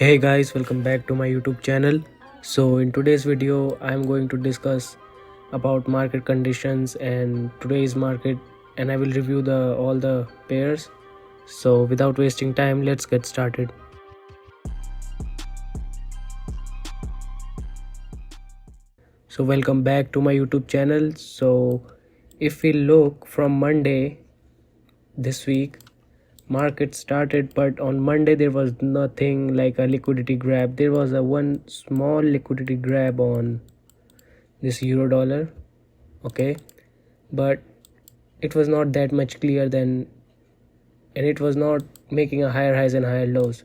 Hey guys, welcome back to my YouTube channel. So in today's video I'm going to discuss about market conditions and today's market, and I will review all the pairs. So without wasting time, let's get started. So welcome back to my YouTube channel. So if we look from Monday this week, market started, but on Monday there was nothing like a liquidity grab. There was a one small liquidity grab on this euro dollar, okay, but it was not that much clear then, and it was not making a higher highs and higher lows,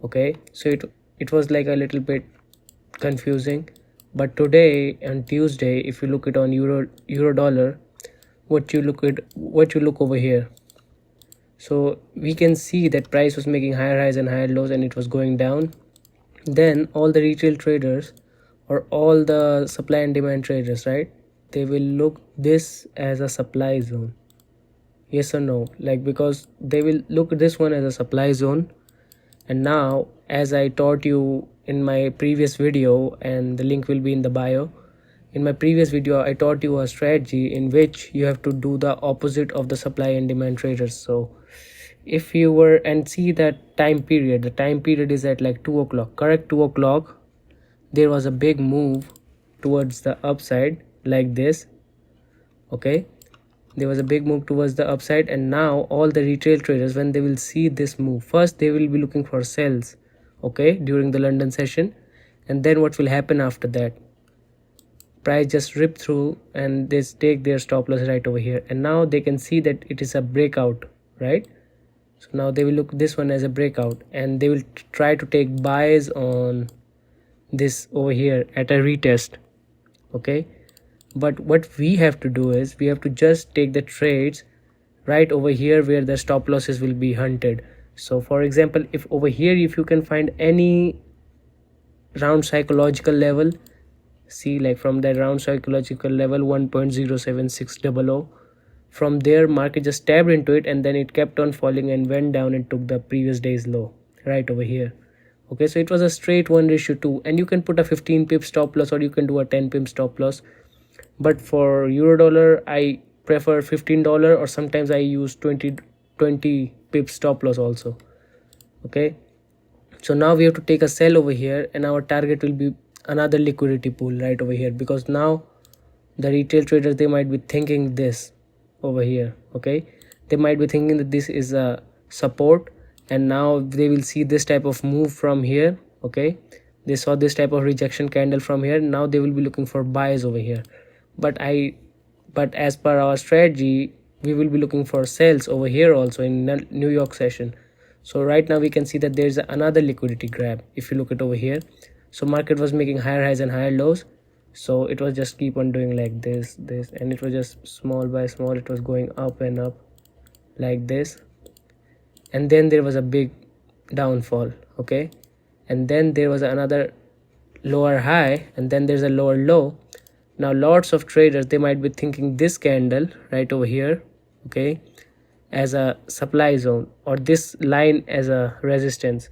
okay. So it was like a little bit confusing. But today on Tuesday, if you look at on euro dollar, what you look over here, so we can see that price was making higher highs and higher lows and it was going down. Then all the retail traders or all the supply and demand traders, right, they will look this as a supply zone. Yes or no? Like, because they will look at this one as a supply zone. And now, as I taught you in my previous video, and the link will be in the bio, in my previous video I taught you a strategy in which you have to do the opposite of the supply and demand traders. So if you were and see that time period, the time period is at like 2 o'clock, correct? 2 o'clock there was a big move towards the upside like this, okay. There was a big move towards the upside, and now all the retail traders, when they will see this move, first they will be looking for sells, okay, during the London session. And then what will happen after that? Price just rip through and they take their stop loss right over here, and now they can see that it is a breakout, right? So now they will look this one as a breakout, and they will try to take buys on this over here at a retest, okay. But what we have to do is we have to just take the trades right over here where the stop losses will be hunted. So for example, if over here, if you can find any round psychological level, see, like from that round psychological level 1.07600, from there market just tapped into it, and then it kept on falling and went down and took the previous day's low right over here, okay. So it was a straight 1:2, and you can put a 15 pip stop loss or you can do a 10 pip stop loss. But for euro dollar I prefer $15, or sometimes I use 20 pip stop loss also, okay. So now we have to take a sell over here, and our target will be another liquidity pool right over here, because now the retail traders, they might be thinking this over here, okay. They might be thinking that this is a support, and now they will see this type of move from here, okay. They saw this type of rejection candle from here, now they will be looking for buys over here. But as per our strategy, we will be looking for sales over here also in New York session. So right now we can see that there is another liquidity grab if you look at over here. So market was making higher highs and higher lows, so it was just keep on doing like this, and it was just small by small, it was going up and up like this. And then there was a big downfall, okay. And then there was another lower high, and then there's a lower low. Now lots of traders, they might be thinking this candle right over here, okay, as a supply zone, or this line as a resistance.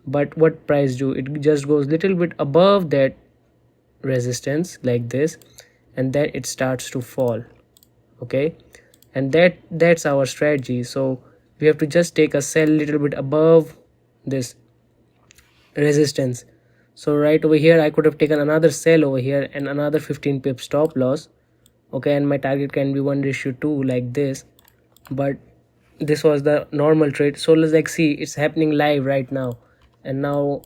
But what price do? It just goes little bit above that resistance like this, and then it starts to fall, okay. And that's our strategy. So we have to just take a sell little bit above this resistance. So right over here I could have taken another sell over here and another 15 pip stop loss, okay, and my target can be 1:2 like this. But this was the normal trade. So let's like see, it's happening live right now. And now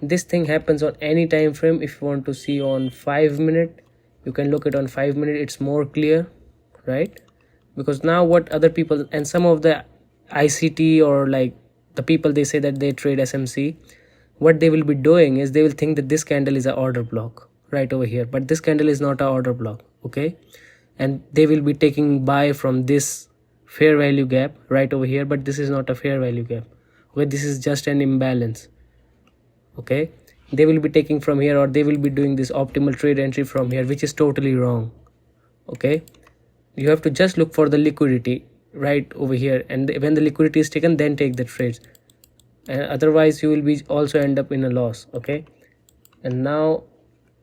this thing happens on any time frame. If you want to see on 5 minute, you can look it on 5 minute, it's more clear, right? Because now what other people and some of the ICT or like the people, they say that they trade SMC, what they will be doing is they will think that this candle is an order block right over here, but this candle is not an order block, okay. And they will be taking buy from this fair value gap right over here, but this is not a fair value gap, okay. This is just an imbalance, okay. They will be taking from here, or they will be doing this optimal trade entry from here, which is totally wrong, okay. You have to just look for the liquidity right over here, and when the liquidity is taken, then take the trades. and otherwise you will be also end up in a loss. Okay, and now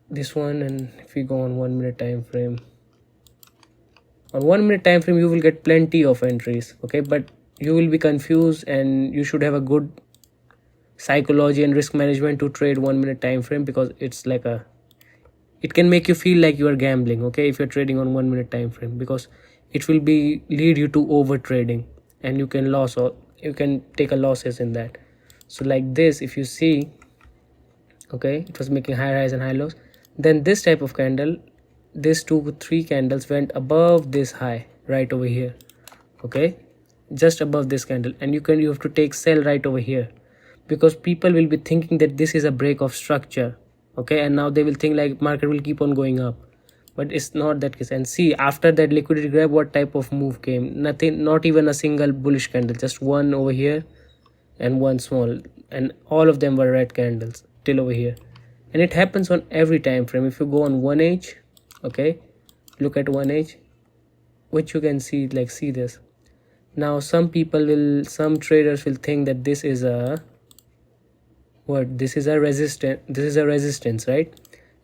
this one, and if we go on 1 minute time frame, on 1 minute time frame you will get plenty of entries. Okay, but you will be confused, and you should have a good psychology and risk management to trade 1 minute time frame, because it's like a, it can make you feel like you are gambling. Okay, if you're trading on 1 minute time frame, because it will be lead you to over trading, and you can lose, or you can take a losses in that. So like this, if you see, okay, it was making high highs and high lows, then this type of candle, this 2 3 candles went above this high right over here. Okay, just above this candle, and you have to take sell right over here, because people will be thinking that this is a break of structure. Okay, and now they will think like market will keep on going up, but it's not that case. And see, after that liquidity grab, what type of move came? Nothing, not even a single bullish candle, just one over here and one small, and all of them were red candles till over here. And it happens on every time frame. If you go on 1H, okay, look at 1H, which you can see, like, see this. Now some traders will think that this is a, what, this is a resistance, right?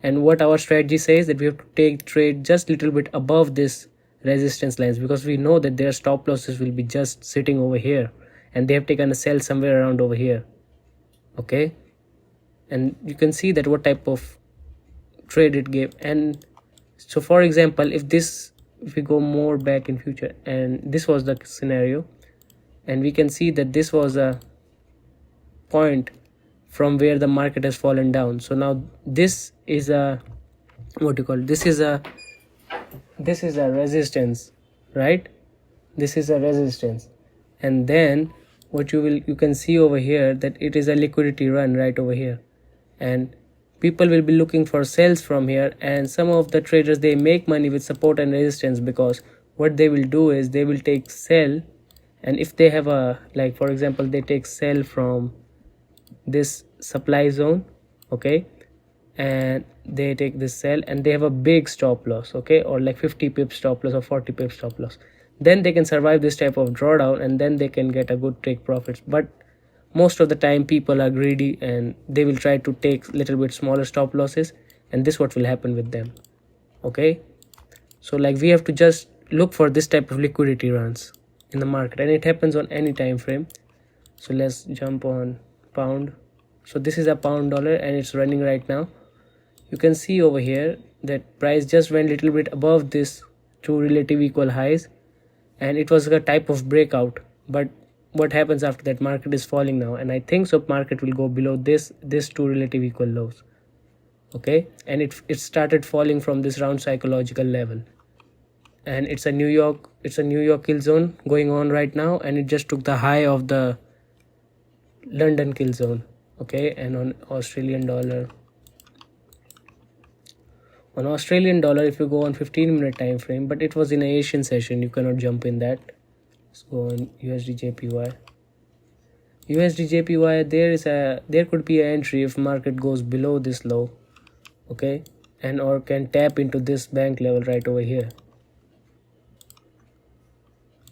And what our strategy says, that we have to take trade just little bit above this resistance lines, because we know that their stop losses will be just sitting over here, and they have taken a sell somewhere around over here. Okay, and you can see that what type of trade it gave. And so for example, if we go more back in future, and this was the scenario, and we can see that this was a point from where the market has fallen down. So now this is a, what you call, this is a resistance, right? This is a resistance. And then what you can see over here, that it is a liquidity run right over here, and people will be looking for sales from here. And some of the traders, they make money with support and resistance, because what they will do is they will take sell, and if they have a, like for example, they take sell from this supply zone, okay, and they take this sell, and they have a big stop loss, okay, or like 50 pip stop loss or 40 pip stop loss, then they can survive this type of drawdown, and then they can get a good take profits. But most of the time people are greedy, and they will try to take little bit smaller stop losses, and this what will happen with them. Okay, so like we have to just look for this type of liquidity runs in the market, and it happens on any time frame. So let's jump on pound. So this is a pound dollar, and it's running right now. You can see over here that price just went little bit above this two relative equal highs, and it was a type of breakout. But what happens after that? Market is falling now, and I think so market will go below this two relative equal lows. Okay, and it started falling from this round psychological level, and it's a New York kill zone going on right now, and it just took the high of the London kill zone. Okay, and on Australian dollar, if you go on 15-minute time frame, but it was in an Asian session, you cannot jump in that. Let's go on USD JPY. There could be an entry if market goes below this low, okay, and or can tap into this bank level right over here.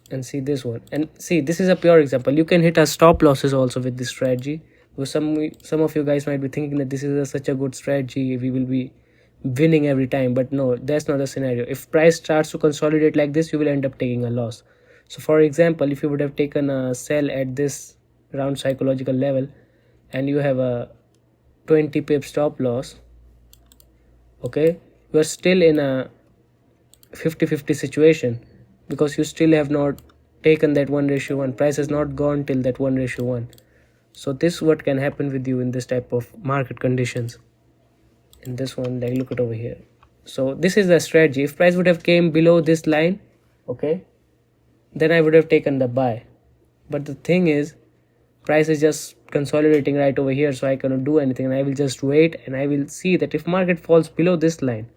And see this one, and see, this is a pure example. You can hit a stop losses also with this strategy, because some of you guys might be thinking that this is such a good strategy, we will be winning every time. But no, that's not the scenario. If price starts to consolidate like this, you will end up taking a loss. So for example, if you would have taken a sell at this round psychological level, and you have a 20 pip stop loss, okay, you are still in a 50-50 situation, because you still have not taken that 1:1. Price has not gone till that 1:1. So this what can happen with you in this type of market conditions. In this one, like, look at over here. So this is the strategy. If price would have came below this line, okay, then I would have taken the buy. But the thing is, price is just consolidating right over here, so I cannot do anything, and I will just wait, and I will see that if market falls below this line,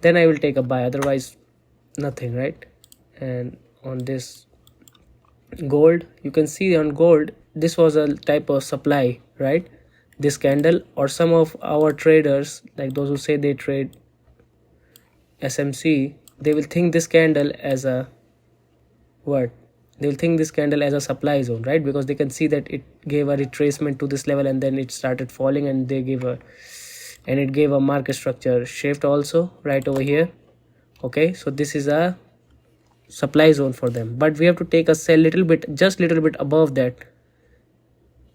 then I will take a buy, otherwise nothing, right? And on this gold, you can see on gold, this was a type of supply, right? This candle, or some of our traders, like those who say they trade SMC, they will think this candle as a, what, they'll think this candle as a supply zone, right? Because they can see that it gave a retracement to this level and then it started falling, and it gave a market structure shift also right over here. Okay, so this is a supply zone for them, but we have to take a sell just little bit above that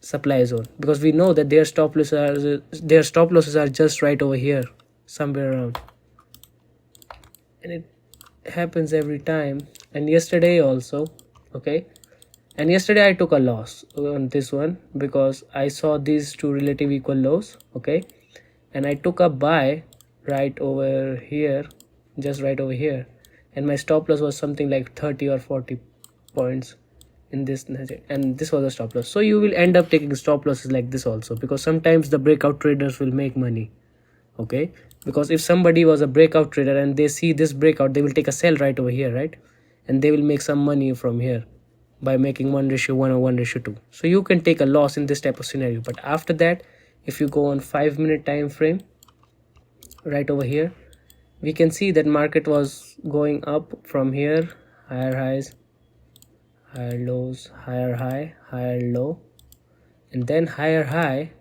supply zone, because we know that their stop losses are just right over here somewhere around, and it happens every time. And yesterday also, okay, and yesterday I took a loss on this one because I saw these two relative equal lows, okay, and I took a buy right over here, just right over here, and my stop loss was something like 30 or 40 points in this, and this was a stop loss. So you will end up taking stop losses like this also, because sometimes the breakout traders will make money, okay, because if somebody was a breakout trader and they see this breakout, they will take a sell right over here, right, and they will make some money from here by making 1:1 or 1:2. So you can take a loss in this type of scenario. But after that, if you go on 5-minute time frame right over here, we can see that market was going up from here, higher highs, higher lows, higher high, higher low, and then higher high,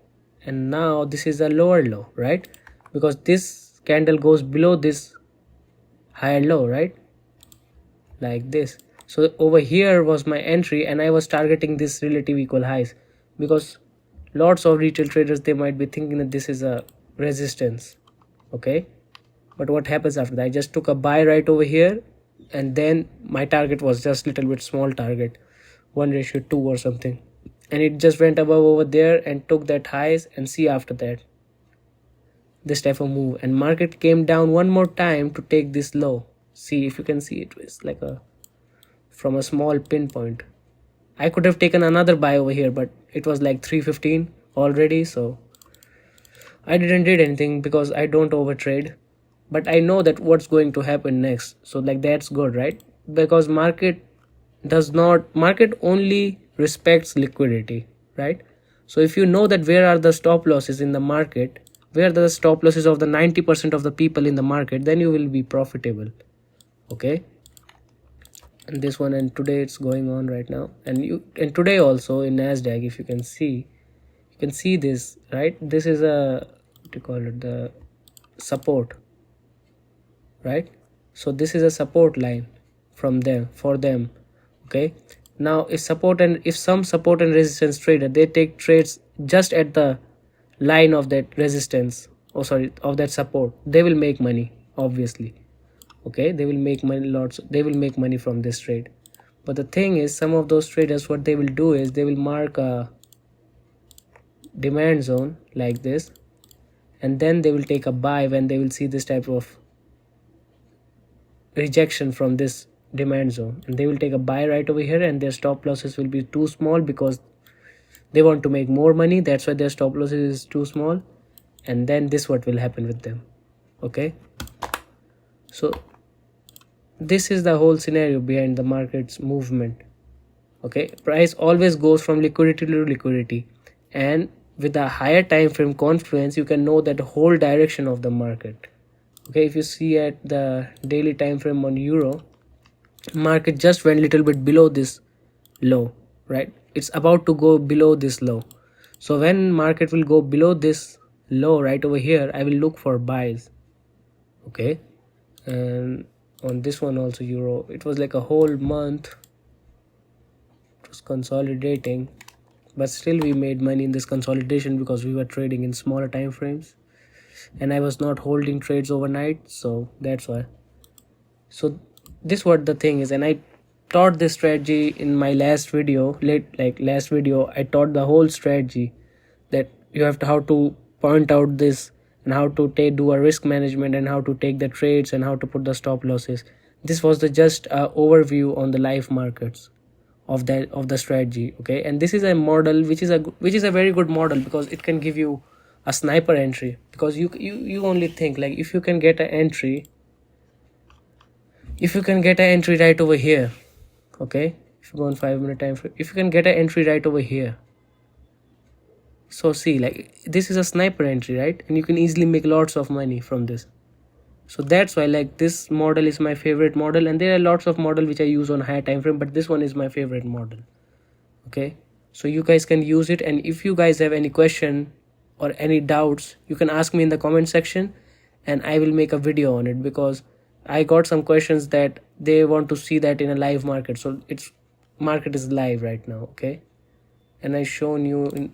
and now this is a lower low, right, because this candle goes below this higher low, right, like this. So over here was my entry, and I was targeting this relative equal highs, because lots of retail traders, they might be thinking that this is a resistance, okay, but what happens after that? I just took a buy right over here, and then my target was just little bit small target, 1:2 or something, and it just went above over there and took that highs, and see after that this type of move, and market came down one more time to take this low. See if you can see, it was like a from a small pinpoint. I could have taken another buy over here, but it was like 3:15 already, so I didn't did anything because I don't overtrade, but I know that what's going to happen next. So like that's good, right? Because market only respects liquidity, right? So if you know that where are the stop losses in the market, where are the stop losses of the 90% of the people in the market, then you will be profitable, okay. And this one, and today it's going on right now, and today also in nasdaq, if you can see, this, right, this is a, what do you call it, the support, right? So this is a support line for them, okay. Now if some support and resistance trader, they take trades just at the line of that resistance, of that support, they will make money, obviously, okay. They will make money from this trade. But the thing is, some of those traders, what they will do is they will mark a demand zone like this, and then they will take a buy when they will see this type of rejection from this demand zone, and they will take a buy right over here, and their stop losses will be too small because they want to make more money. That's why their stop losses is too small, and then this what will happen with them, okay. So this is the whole scenario behind the market's movement, okay. Price always goes from liquidity to liquidity, and with a higher time frame confluence, you can know that whole direction of the market, okay. If you see at the daily time frame on euro, market just went little bit below this low, right? It's about to go below this low. So when market will go below this low right over here, I will look for buys, okay. And on this one also, euro, it was like a whole month, it was consolidating, but still we made money in this consolidation because we were trading in smaller time frames, and I was not holding trades overnight, so that's why. So this what the thing is, and I taught this strategy in my last video. I taught the whole strategy, that you have to how to point out this, and how to do a risk management, and how to take the trades, and how to put the stop losses. This was the just overview on the live markets of the strategy, okay. And this is a model which is a very good model, because it can give you a sniper entry, because you only think like, if you can get an entry right over here, okay. If you go on 5-minute time frame, if you can get an entry right over here, so see, like this is a sniper entry, right, and you can easily make lots of money from this, So that's why, like, this model is my favorite model, and there are lots of model which I use on higher time frame, but this one is my favorite model. Okay, so you guys can use it, and if you guys have any question or any doubts, you can ask me in the comment section, and I will make a video on it, because I got some questions that they want to see that in a live market. So it's market is live right now. Okay, and I shown you in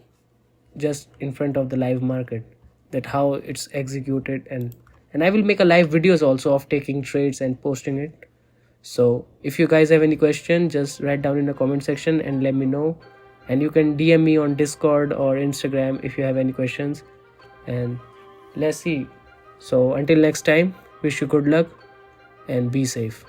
just in front of the live market that how it's executed, and I will make a live videos also of taking trades and posting it. So if you guys have any question, just write down in the comment section and let me know, and you can DM me on Discord or Instagram if you have any questions, and let's see. So until next time, wish you good luck and be safe.